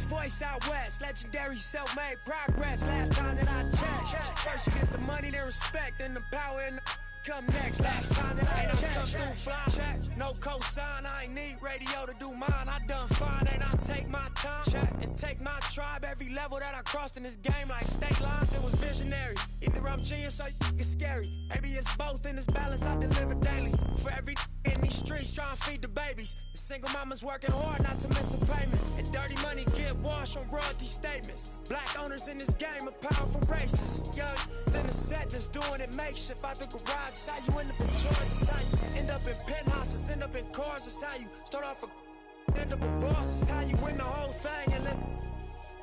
voice out west, legendary self-made progress. Last time that I checked, first you get the money, then respect, then the power and the come next. Last time that I checked, come through fly check, no cosign. I ain't need radio to do mine. I done fine, and I take my time check and take my tribe. Every level that I crossed in this game, like state lines, it was visionary. Either I'm genius or it's scary. Maybe it's both in this balance I deliver daily. For every in these streets trying to feed the babies. The single mama's working hard not to miss a payment. And dirty money get washed on royalty statements. Black owners in this game are powerful racists. Young, then the set just doing it makeshift out the garage. It's how you end up in Georgia. It's how you end up in penthouses, end up in cars. It's how you start off a end up a boss. It's how you win the whole thing and live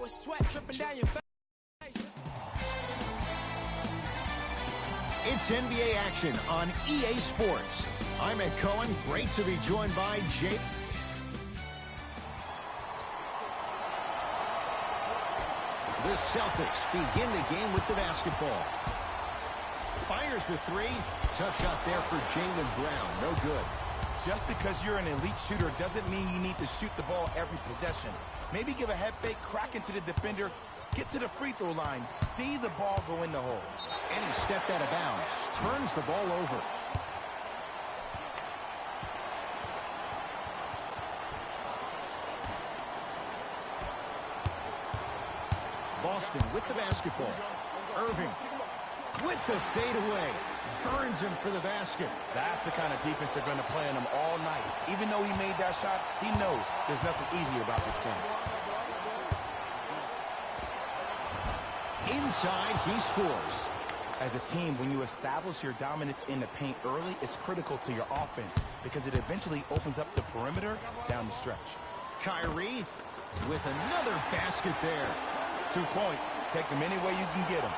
with sweat dripping down your face. It's NBA action on EA Sports. I'm Ed Cohen. Great to be joined by Jake. The Celtics begin the game with the basketball. Fires the three. Tough shot there for Jaylen Brown. No good. Just because you're an elite shooter doesn't mean you need to shoot the ball every possession. Maybe give a head fake, crack into the defender, get to the free throw line, see the ball go in the hole. And he stepped out of bounds. Turns the ball over. Boston with the basketball. Irving with the fadeaway. Burns him for the basket. That's the kind of defense they're going to play on him all night. Even though he made that shot, he knows there's nothing easy about this game. Inside, he scores. As a team, when you establish your dominance in the paint early, it's critical to your offense because it eventually opens up the perimeter down the stretch. Kyrie with another basket there. 2 points. Take them any way you can get them.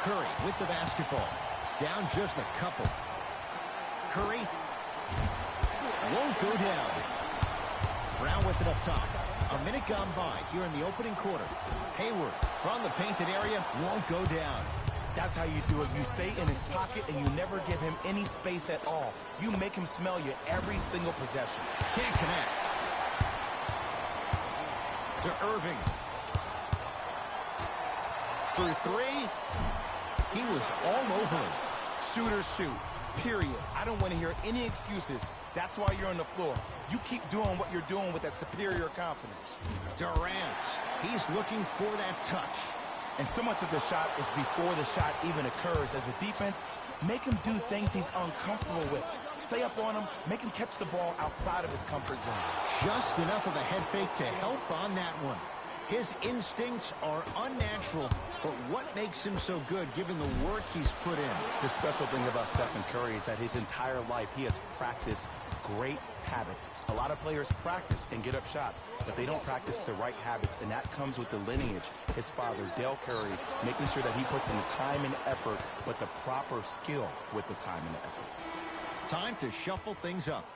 Curry with the basketball. Down just a couple. Curry won't go down. Brown with it up top. A minute gone by here in the opening quarter. Hayward from the painted area won't go down. That's how you do it. You stay in his pocket and you never give him any space at all. You make him smell you every single possession. Can't connect. To Irving. For three. He was all over him. Shooters shoot, period. I don't want to hear any excuses. That's why you're on the floor. You keep doing what you're doing with that superior confidence. Durant, he's looking for that touch. And so much of the shot is before the shot even occurs. As a defense, make him do things he's uncomfortable with. Stay up on him, make him catch the ball outside of his comfort zone. Just enough of a head fake to help on that one. His instincts are unnatural, but what makes him so good given the work he's put in? The special thing about Stephen Curry is that his entire life he has practiced great habits. A lot of players practice and get up shots, but they don't practice the right habits, and that comes with the lineage. His father, Dell Curry, making sure that he puts in the time and effort, but the proper skill with the time and the effort. Time to shuffle things up.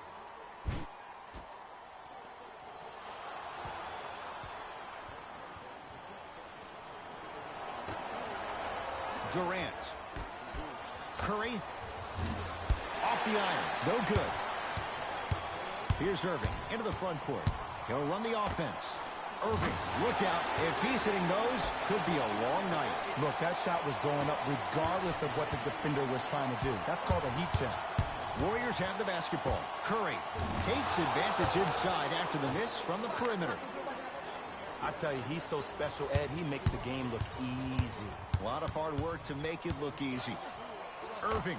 Durant. Curry. Off the iron. No good. Here's Irving into the front court. He'll run the offense. Irving, look out. If he's hitting those, could be a long night. Look, that shot was going up regardless of what the defender was trying to do. That's called a heat check. Warriors have the basketball. Curry takes advantage inside after the miss from the perimeter. I tell you, he's so special, Ed. He makes the game look easy. A lot of hard work to make it look easy. Irving.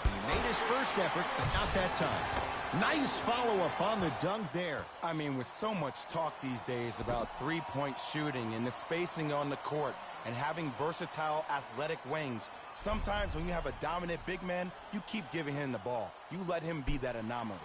He made his first effort, but not that time. Nice follow-up on the dunk there. I mean, with so much talk these days about three-point shooting and the spacing on the court and having versatile athletic wings, sometimes when you have a dominant big man, you keep giving him the ball. You let him be that anomaly.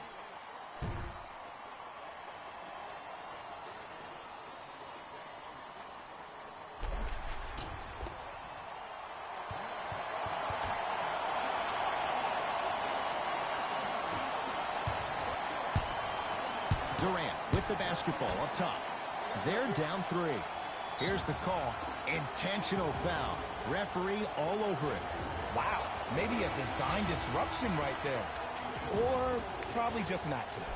Durant with the basketball up top. They're down three. Here's the call. Intentional foul. Referee all over it. Wow, maybe a design disruption right there. Or probably just an accident.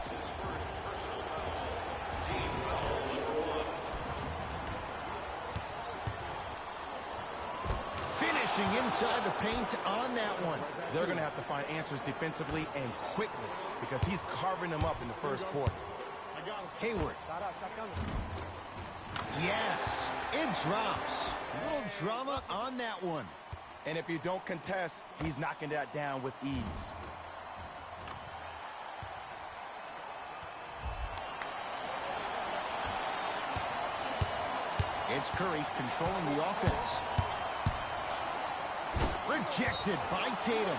inside the paint on that one. They're going to have to find answers defensively and quickly because he's carving them up in the first quarter. Hayward. Yes, it drops. A little drama on that one. And if you don't contest, he's knocking that down with ease. It's Curry controlling the offense. Rejected by Tatum.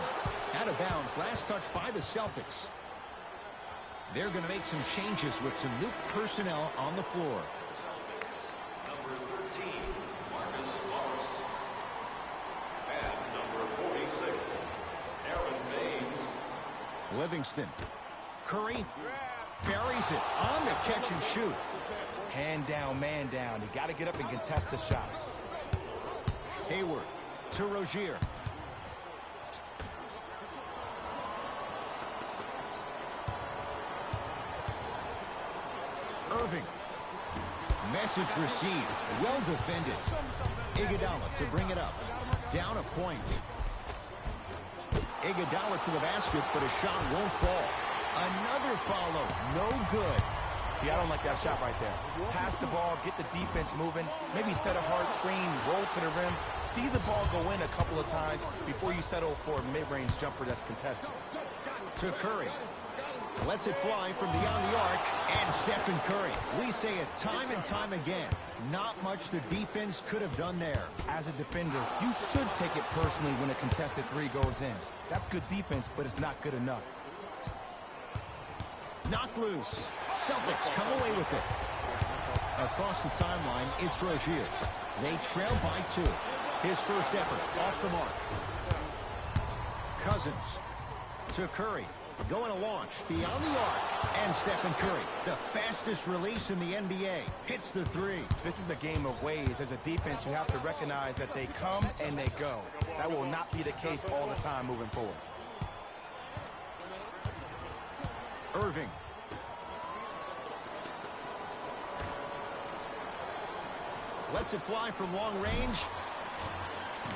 Out of bounds. Last touch by the Celtics. They're going to make some changes with some new personnel on the floor. Number 13, Marcus Morris. And number 46, Aaron Baines. Livingston. Curry buries it on the catch and shoot. Hand down, man down. You got to get up and contest the shot. Hayward to Rozier. Irving. Message received. Well defended. Iguodala to bring it up. Down a point. Iguodala to the basket, but a shot won't fall. Another follow. No good. See, I don't like that shot right there. Pass the ball, get the defense moving, maybe set a hard screen, roll to the rim, see the ball go in a couple of times before you settle for a mid-range jumper that's contested. To Curry. Lets it fly from beyond the arc, and Stephen Curry. We say it time and time again. Not much the defense could have done there. As a defender, you should take it personally when a contested three goes in. That's good defense, but it's not good enough. Knocked loose. Celtics come away with it. Across the timeline, it's Rozier. They trail by 2. His first effort off the mark. Cousins to Curry. Going to launch beyond the arc. And Stephen Curry, the fastest release in the NBA, hits the 3. This is a game of ways. As a defense, you have to recognize that they come and they go. That will not be the case all the time moving forward. Irving. Lets it fly from long range.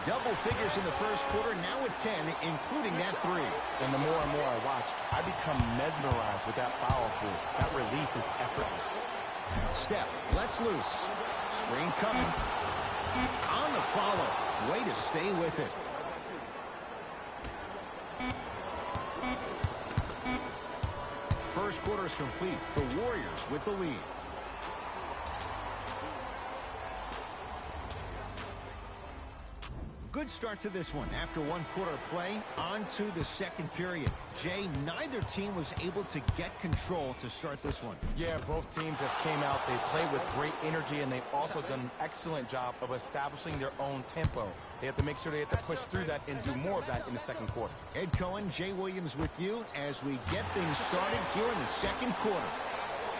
Double figures in the first quarter, now at 10, including that 3. And the more and more I watch, I become mesmerized with that follow-through. That release is effortless. Steph lets loose. Screen coming. On the follow. Way to stay with it. First quarter is complete. The Warriors with the lead. Good start to this one. After one quarter of play, on to the second period. Jay, neither team was able to get control to start this one. Yeah, both teams have came out. They played with great energy, and they've also done an excellent job of establishing their own tempo. They have to make sure they have to push through that and do more of that in the second quarter. Ed Cohen, Jay Williams with you as we get things started here in the second quarter.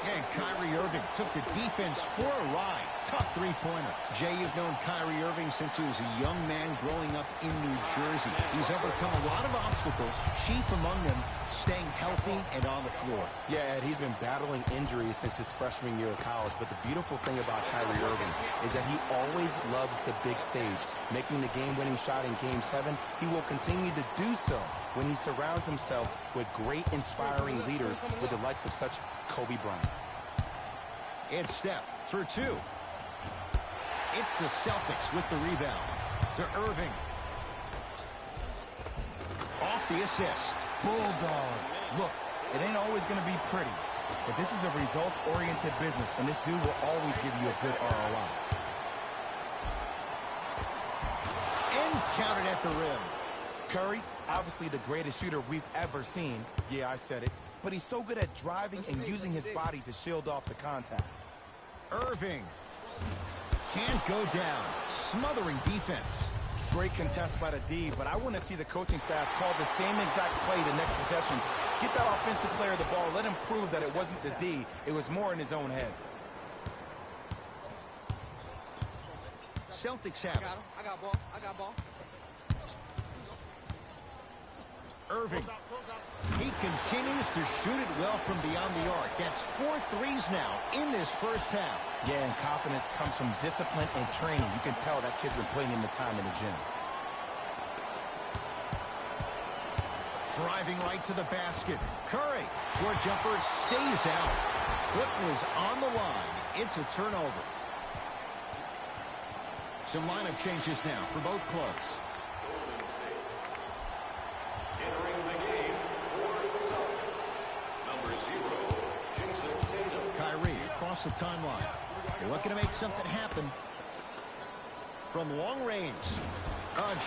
And Kyrie Irving took the defense for a ride. Tough three-pointer. Jay, you've known Kyrie Irving since he was a young man growing up in New Jersey. He's overcome a lot of obstacles, chief among them staying healthy and on the floor. Yeah, Ed, he's been battling injuries since his freshman year of college, but the beautiful thing about Kyrie Irving is that he always loves the big stage. Making the game-winning shot in Game 7, he will continue to do so when he surrounds himself with great, inspiring leaders with the likes of such Kobe Bryant. It's Steph for 2. It's the Celtics with the rebound. To Irving. Off the assist. Bulldog. Look, it ain't always going to be pretty, but this is a results-oriented business, and this dude will always give you a good ROI. And counted at the rim. Curry, obviously the greatest shooter we've ever seen. Yeah, I said it. But he's so good at driving and using his body to shield off the contact. Irving can't go down. Smothering defense. Great contest by the D, but I want to see the coaching staff call the same exact play the next possession. Get that offensive player the ball. Let him prove that it wasn't the D. It was more in his own head. Celtics have it. I got ball. I got ball. Irving. He continues to shoot it well from beyond the arc. That's 4 threes now in this first half. Yeah, and confidence comes from discipline and training. You can tell that kid's been putting in the time in the gym. Driving right to the basket. Curry. Short jumper stays out. Foot was on the line. It's a turnover. Some lineup changes now for both clubs. Golden State. Entering the game for the Celtics. Number 0, Jason Tatum. Kyrie across the timeline. They're looking to make something happen. From long range.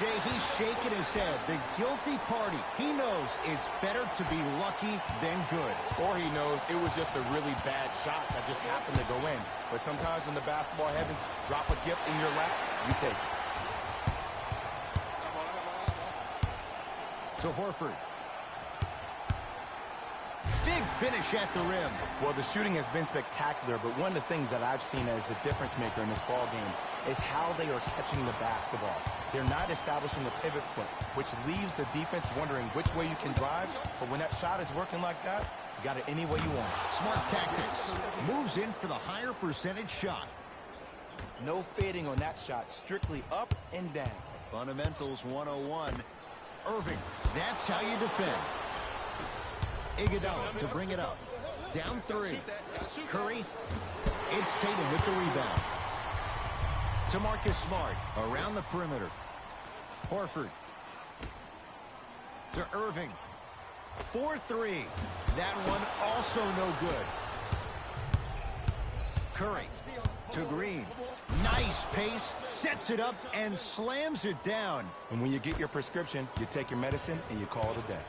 Jay, he's shaking his head. The guilty party. He knows it's better to be lucky than good. Or he knows it was just a really bad shot that just happened to go in. But sometimes when the basketball heavens drop a gift in your lap, you take it. To Horford. Big finish at the rim. Well, the shooting has been spectacular, but one of the things that I've seen as a difference maker in this ball game is how they are catching the basketball. They're not establishing a pivot foot, which leaves the defense wondering which way you can drive. But when that shot is working like that, you got it any way you want. Smart tactics. Moves in for the higher percentage shot. No fading on that shot, strictly up and down. Fundamentals 101. Irving, that's how you defend. Iguodala to bring it up. Down 3. Curry. It's Tatum with the rebound. To Marcus Smart around the perimeter. Horford. To Irving. 4-3. That one also no good. Curry to Green. Nice pace. Sets it up and slams it down. And when you get your prescription, you take your medicine and you call it a day.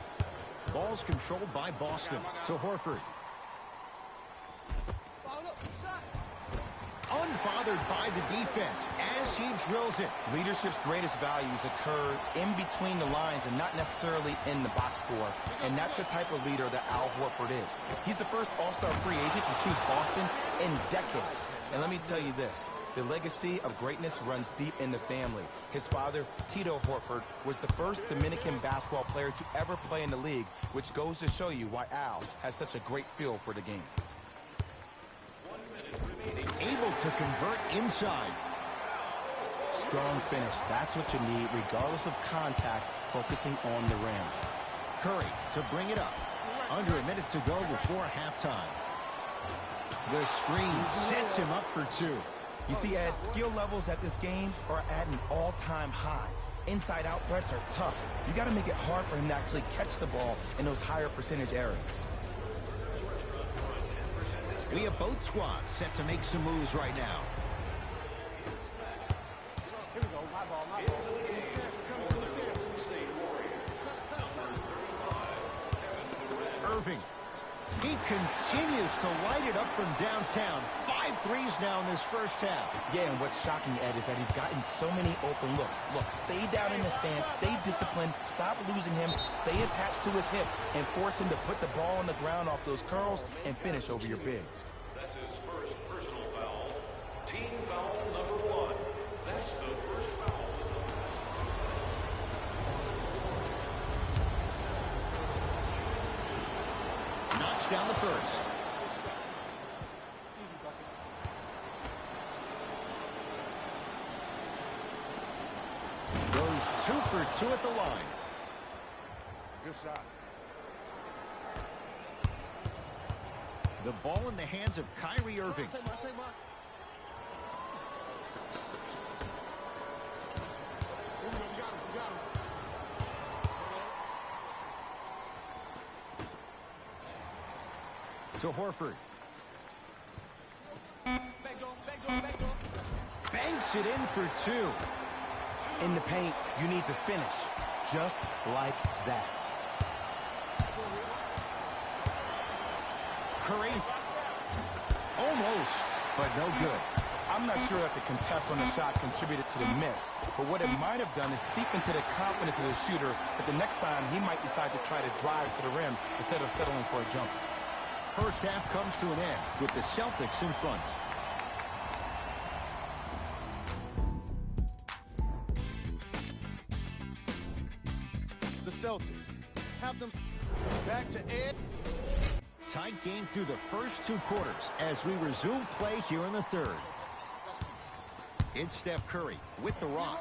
Ball's controlled by Boston. To Horford. Unbothered by the defense as he drills it. Leadership's greatest values occur in between the lines and not necessarily in the box score. And that's the type of leader that Al Horford is. He's the first all-star free agent to choose Boston in decades. And let me tell you this. The legacy of greatness runs deep in the family. His father, Tito Horford, was the first Dominican basketball player to ever play in the league, which goes to show you why Al has such a great feel for the game. Able to convert inside. Strong finish. That's what you need, regardless of contact, focusing on the rim. Curry to bring it up. Under a minute to go before halftime. The screen sets him up for 2. You see, Ed, skill levels at this game are at an all-time high. Inside-out threats are tough. You got to make it hard for him to actually catch the ball in those higher percentage areas. We have both squads set to make some moves right now. Here we go. My ball. Irving. He continues to light it up from downtown. 5 threes now in this first half. Yeah, and what's shocking, Ed, is that he's gotten so many open looks. Look, stay down in the stance, stay disciplined, stop losing him, stay attached to his hip, and force him to put the ball on the ground off those curls and finish over your bigs. That's his first personal foul. Team foul number 1. That's the first foul. Knocks down the first. Goes 2 for 2 at the line. Good shot. The ball in the hands of Kyrie Irving. Take mine. Here we go. We got him. To Horford. Back door. Banks it in for 2. In the paint, you need to finish just like that. Curry. Almost, but no good. I'm not sure that the contest on the shot contributed to the miss, but what it might have done is seep into the confidence of the shooter that the next time he might decide to try to drive to the rim instead of settling for a jumper. First half comes to an end with the Celtics in front. The Celtics have them back to Ed. Tight game through the first 2 quarters as we resume play here in the third. It's Steph Curry with the rock.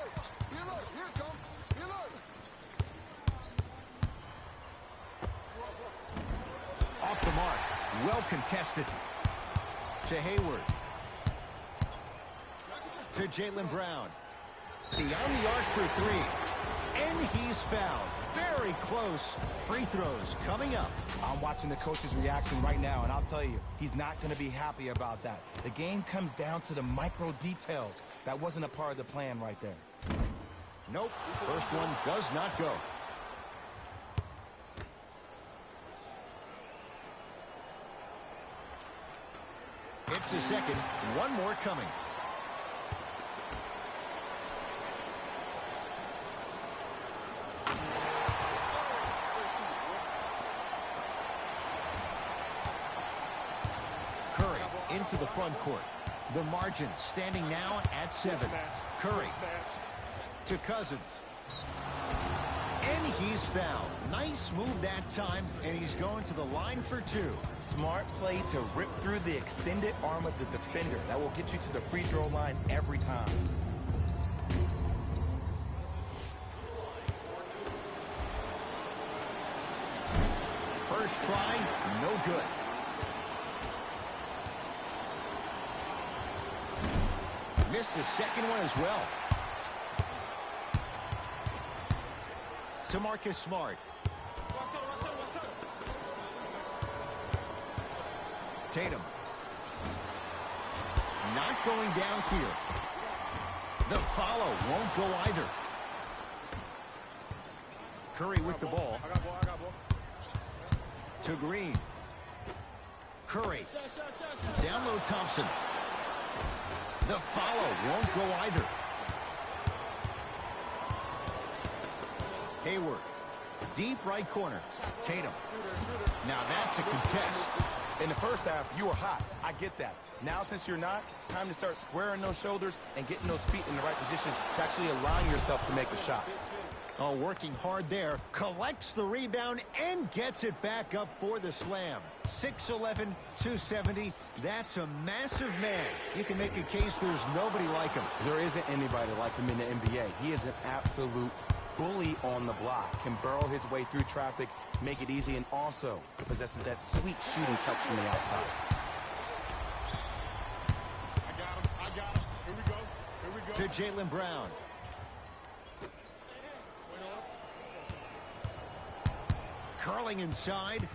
Off the mark. Well contested. To Hayward. To Jaylen Brown. Beyond the arc for three. And he's fouled. Very close. Free throws coming up. I'm watching the coach's reaction right now, and I'll tell you, he's not going to be happy about that. The game comes down to the micro details. That wasn't a part of the plan right there. Nope. First one does not go. It's the second. One more coming. Curry into the front court. The margin standing now at 7. Curry to Cousins. And he's fouled. Nice move that time, and he's going to the line for 2. Smart play to rip through the extended arm of the defender. That will get you to the free throw line every time. First try, no good. Missed the second one as well. To Marcus Smart. Tatum. Not going down here. The follow won't go either. Curry with the ball. To Green. Curry. Down low Thompson. The follow won't go either. Hayward. Deep right corner. Tatum. Now that's a contest. In the first half, you were hot. I get that. Now, since you're not, it's time to start squaring those shoulders and getting those feet in the right position to actually allowing yourself to make a shot. Oh, working hard there. Collects the rebound and gets it back up for the slam. 6'11", 270. That's a massive man. You can make a case there's nobody like him. There isn't anybody like him in the NBA. He is an absolute bully on the block. Can burrow his way through traffic, make it easy, and also possesses that sweet shooting touch from the outside. I got him. Here we go. To Jaylen Brown. Curling inside.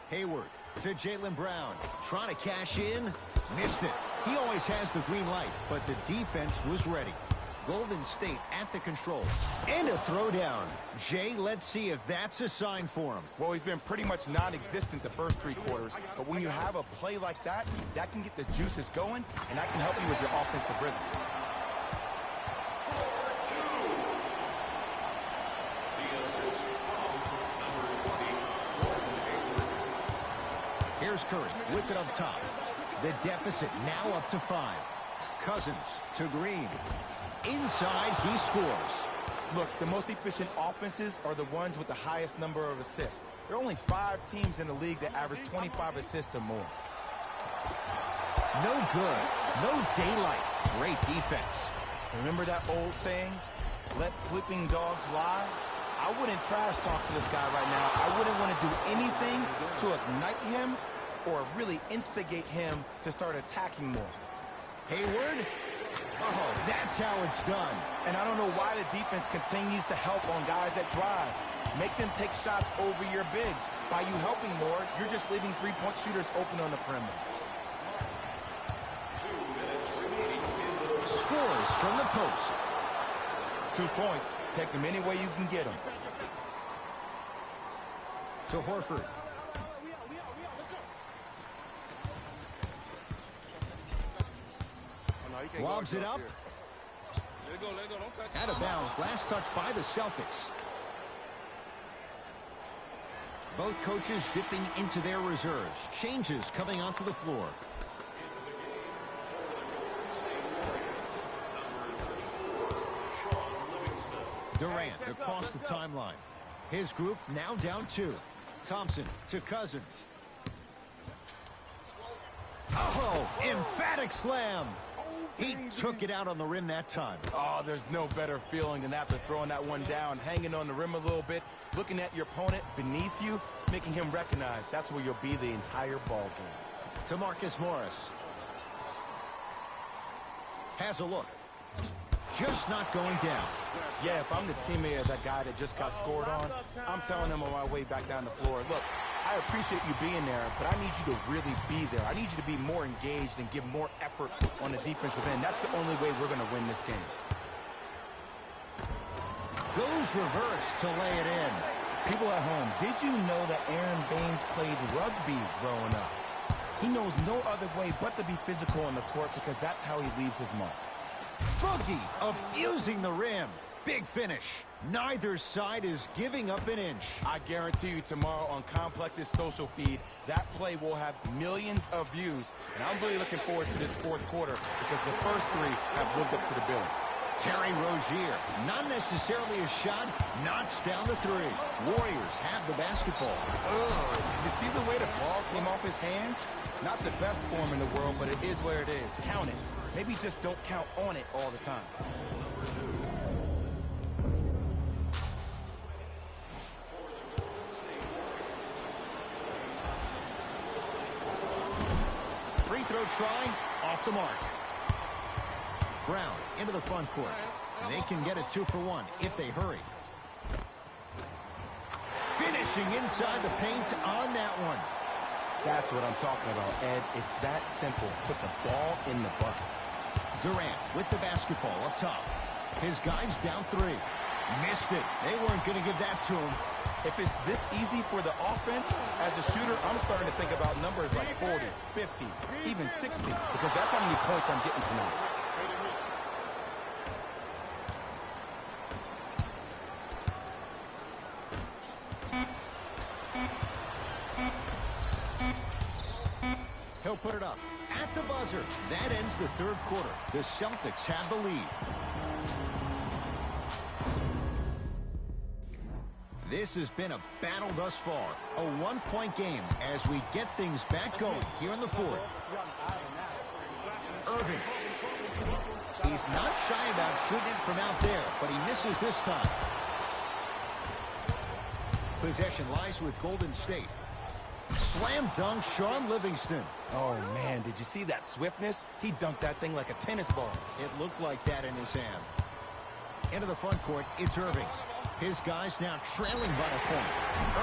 Hayward to Jaylen Brown. Trying to cash in. Missed it. He always has the green light, but the defense was ready. Golden State at the control. And a throwdown. Jay, let's see if that's a sign for him. Well, he's been pretty much non-existent the first 3 quarters, but when you have a play like that, that can get the juices going, and that can help you with your offensive rhythm. Here's Curry with it up top. The deficit now up to 5. Cousins to Green. Inside, he scores. Look, the most efficient offenses are the ones with the highest number of assists. There are only 5 teams in the league that average 25 assists or more. No good. No daylight. Great defense. Remember that old saying, let sleeping dogs lie? I wouldn't trash talk to this guy right now. I wouldn't want to do anything to ignite him or really instigate him to start attacking more. Hayward. Oh, that's how it's done. And I don't know why the defense continues to help on guys that drive. Make them take shots over your bigs. By you helping more, you're just leaving three-point shooters open on the perimeter. Scores from the post. 2 points. Take them any way you can get them. To Horford. Lobs it up. Out of bounds. Last touch by the Celtics. Both coaches dipping into their reserves. Changes coming onto the floor. Durant across the timeline. His group now down 2. Thompson to Cousins. Oh, emphatic slam. He took it out on the rim that time. Oh, there's no better feeling than after throwing that one down, hanging on the rim a little bit, looking at your opponent beneath you, making him recognize that's where you'll be the entire ball game. To Marcus Morris. Has a look. Just not going down. Yeah, if I'm the teammate of that guy that just got scored on, I'm telling him on my way back down the floor, look, I appreciate you being there, but I need you to really be there. I need you to be more engaged and give more effort on the defensive end. That's the only way we're going to win this game. Goes reverse to lay it in. People at home, did you know that Aaron Baines played rugby growing up? He knows no other way but to be physical on the court because that's how he leaves his mark. Boogie abusing the rim. Big finish. Neither side is giving up an inch. I guarantee you tomorrow on Complex's social feed, that play will have millions of views. And I'm really looking forward to this fourth quarter because the first three have lived up to the billing. Terry Rozier, not necessarily a shot, knocks down the three. Warriors have the basketball. Did you see the way the ball came off his hands? Not the best form in the world, but it is where it is. Count it. Maybe just don't count on it all the time. Free throw try, off the mark. Brown into the front court. They can get a 2-for-1 if they hurry. Finishing inside the paint on that one. That's what I'm talking about, Ed. It's that simple. Put the ball in the bucket. Durant with the basketball up top. His guys down three. Missed it. They weren't going to give that to him. If it's this easy for the offense, as a shooter, I'm starting to think about numbers like 40, 50, even 60, because that's how many points I'm getting tonight. He'll put it up at the buzzer. That ends the third quarter. The Celtics have the lead. This has been a battle thus far. A one-point game as we get things back going here in the fourth. Irving. He's not shy about shooting it from out there, but he misses this time. Possession lies with Golden State. Slam dunk, Sean Livingston. Oh, man, did you see that swiftness? He dunked that thing like a tennis ball. It looked like that in his hand. Into the front court, it's Irving. His guys now trailing by a point.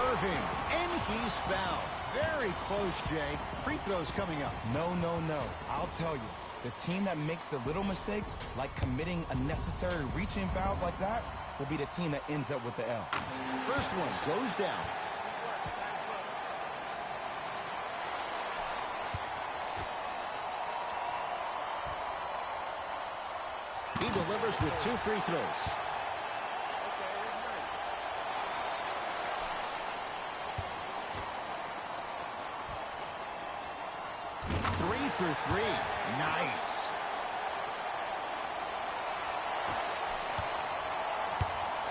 Irving, and he's fouled. Very close, Jay. Free throws coming up. No, no, no. I'll tell you, the team that makes the little mistakes, like committing unnecessary reaching fouls like that, will be the team that ends up with the L. First one goes down. He delivers with 2 free throws. For 3. Nice.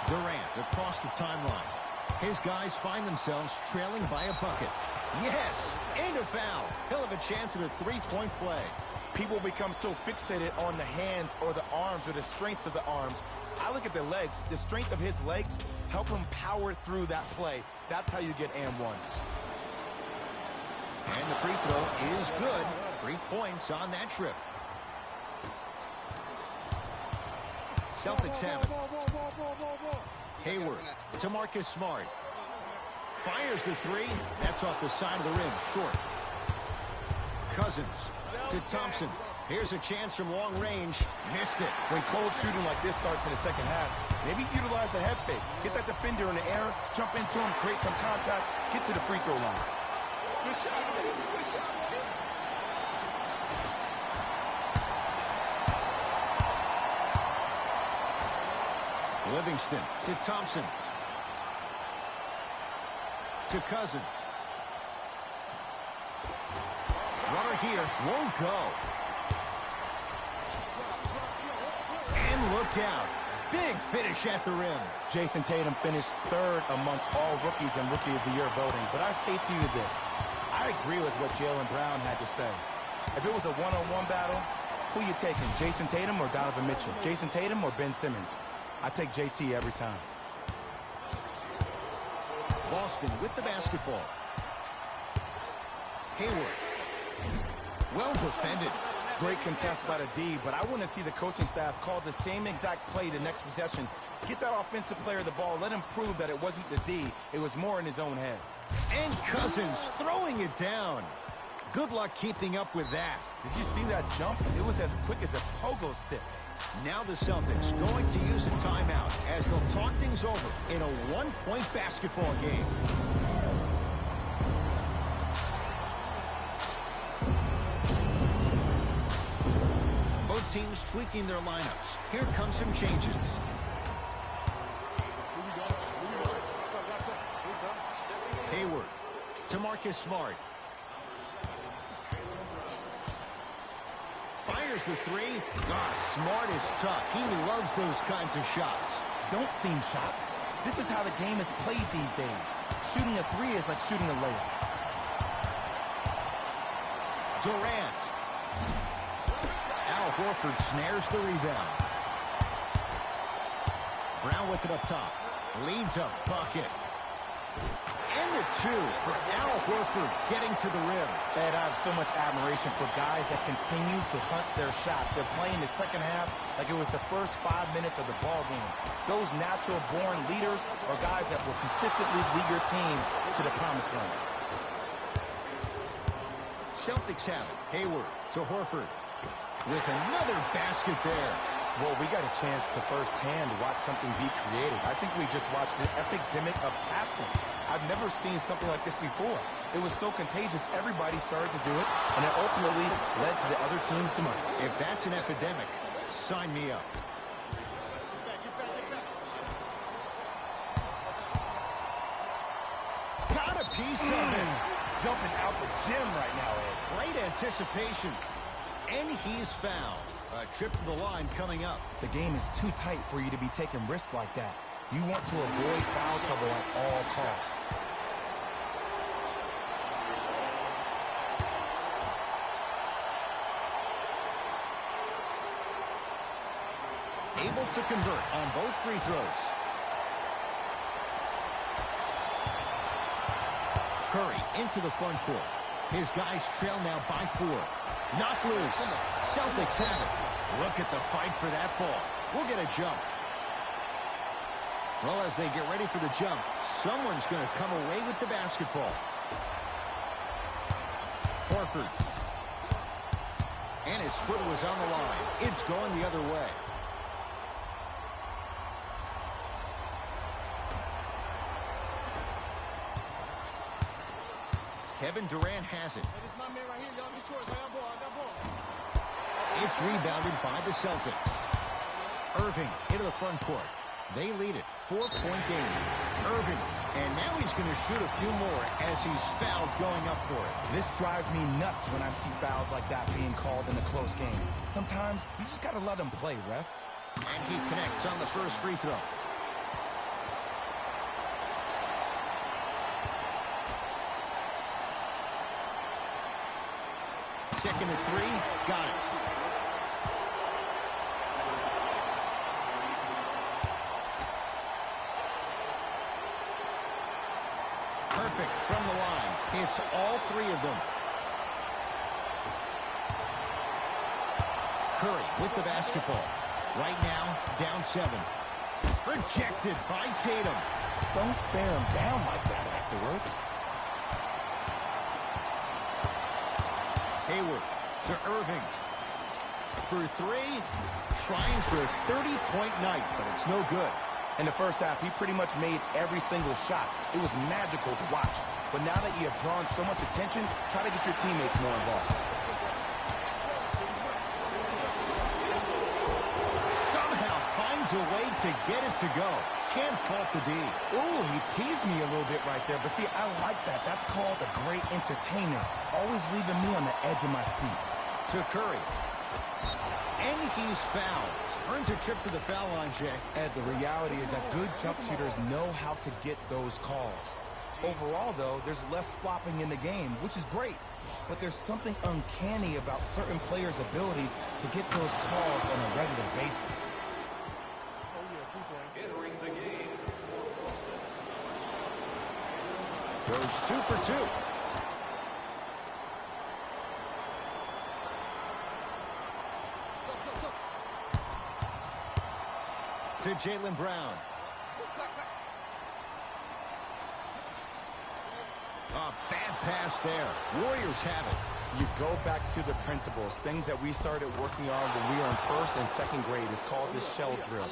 Durant across the timeline. His guys find themselves trailing by a bucket. Yes, and a foul. He'll have a chance at a three-point play. People become so fixated on the hands or the arms or the strengths of the arms. I look at the legs. The strength of his legs help him power through that play. That's how you get and ones. And the free throw is good. 3 points on that trip. Celtics have it. Hayward to Marcus Smart. Fires the 3. That's off the side of the rim. Short. Cousins to Thompson. Here's a chance from long range. Missed it. When cold shooting like this starts in the second half, maybe utilize a head fake. Get that defender in the air, jump into him, create some contact, get to the free throw line. Livingston to Thompson. To Cousins. Runner here won't go. And look out. Big finish at the rim. Jason Tatum finished 3rd amongst all rookies in Rookie of the Year voting. But I say to you this. I agree with what Jaylen Brown had to say. If it was a one-on-one battle, Who you taking, Jason Tatum or Donovan Mitchell? Jason Tatum or Ben Simmons? I take JT every time. Boston with the basketball. Hayward. Well defended. Great contest by the D, but I want to see the coaching staff call the same exact play the next possession. Get that offensive player the ball. Let him prove that it wasn't the D. It was more in his own head. And Cousins throwing it down. Good luck keeping up with that. Did you see that jump? It was as quick as a pogo stick. Now the Celtics going to use a timeout as they'll talk things over in a one-point basketball game. Both teams tweaking their lineups. Here come some changes. Hayward to Marcus Smart. Fires the three. Smart is tough. He loves those kinds of shots. Don't seem shocked. This is how the game is played these days. Shooting a three is like shooting a layup. Durant. Al Horford snares the rebound. Brown with it up top. Leads a bucket. And the two for Al Horford getting to the rim. And I have so much admiration for guys that continue to hunt their shot. They're playing the second half like it was the first 5 minutes of the ball game. Those natural-born leaders are guys that will consistently lead your team to the promised land. Celtics have it. Hayward to Horford. With another basket there. Well, we got a chance to firsthand watch something be created. I think we just watched an epidemic of passing. I've never seen something like this before. It was so contagious, everybody started to do it, and it ultimately led to the other team's demise. If that's an epidemic, sign me up. Got a piece of it. Jumping out the gym right now, Ed. Great anticipation. And he's fouled. A trip to the line coming up. The game is too tight for you to be taking risks like that. You want to avoid foul trouble at all costs. Able to convert on both free throws. Curry into the front court. His guys trail now by 4. Knocked loose. Celtics have it. Look at the fight for that ball. We'll get a jump. Well, as they get ready for the jump, someone's going to come away with the basketball. Horford. And his foot was on the line. It's going the other way. Kevin Durant has it. It's rebounded by the Celtics. Irving into the front court. They lead it. 4-point game. Irving. And now he's going to shoot a few more as he's fouled going up for it. This drives me nuts when I see fouls like that being called in a close game. Sometimes you just got to let them play, ref. And he connects on the first free throw. Second and 3. Got it. Perfect from the line. It's all 3 of them. Curry with the basketball. Right now, down 7. Rejected by Tatum. Don't stare him down like that afterwards. Hayward to Irving. For 3. Trying for a 30-point night, but it's no good. In the first half, he pretty much made every single shot. It was magical to watch. But now that you have drawn so much attention, try to get your teammates more involved. Somehow finds a way to get it to go. Can't fault the D. Ooh, he teased me a little bit right there. But see, I like that. That's called a great entertainer. Always leaving me on the edge of my seat. To Curry. And he's fouled. Earns a trip to the foul line, Jay. Ed, the reality is that good jump shooters know how to get those calls. Overall, though, there's less flopping in the game, which is great. But there's something uncanny about certain players' abilities to get those calls on a regular basis. Entering the game for Boston. Goes 2 for 2. To Jaylen Brown. A bad pass there. Warriors have it. You go back to the principles, things that we started working on when we were in first and second grade. It's called the shell drill.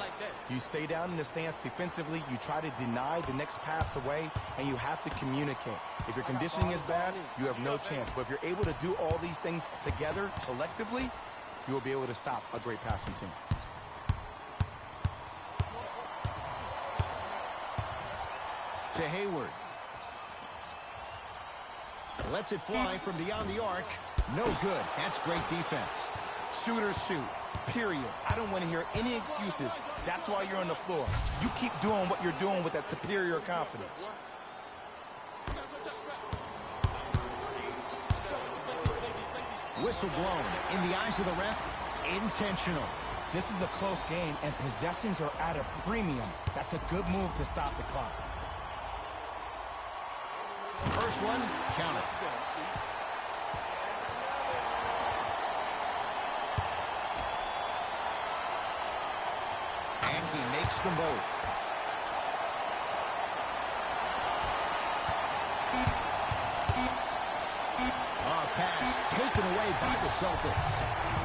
You stay down in the stance defensively, you try to deny the next pass away, and you have to communicate. If your conditioning is bad, you have no chance. But if you're able to do all these things together, collectively, you will be able to stop a great passing team. To Hayward. Lets it fly from beyond the arc. No good. That's great defense. Shooters shoot, period. I don't want to hear any excuses. That's why you're on the floor. You keep doing what you're doing with that superior confidence. Whistle blown. In the eyes of the ref, intentional. This is a close game, and possessions are at a premium. That's a good move to stop the clock. First one, count it. And he makes them both. A pass taken away by the Celtics.